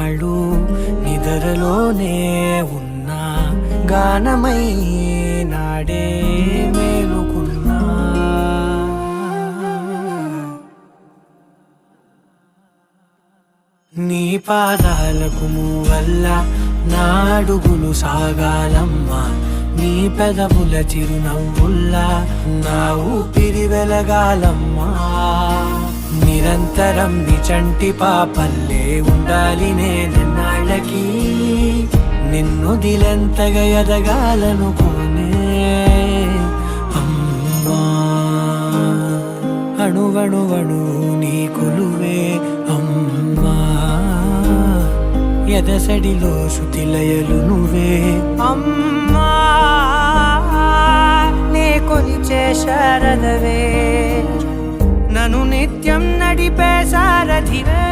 ఇన్నాళ్ళు నిద్రలోనే ఉన్నా గానమై నాడే మేలుకున్నా. నీ పాదాలకు వల్ల నా అడుగులు సాగాలమ్మా, నీ పెదవుల చిరునవ్వుల్లా నా ఊపిరి వెలగాలమ్మా. నిరంతరం నీ చంటి పాపల్లే ఉండాలి నేనెన్నాళ్ళకి, నిన్ను దిలెంతగా ఎదగాలనుకోనే అమ్మా. అణువణువణు నీ కొలువే అమ్మా, ఎదసడిలో శృతిలయలు నువ్వే అమ్మా. నే కొలిచే శారదవే, నన్ను నిత్యం నడిపే సారథివే.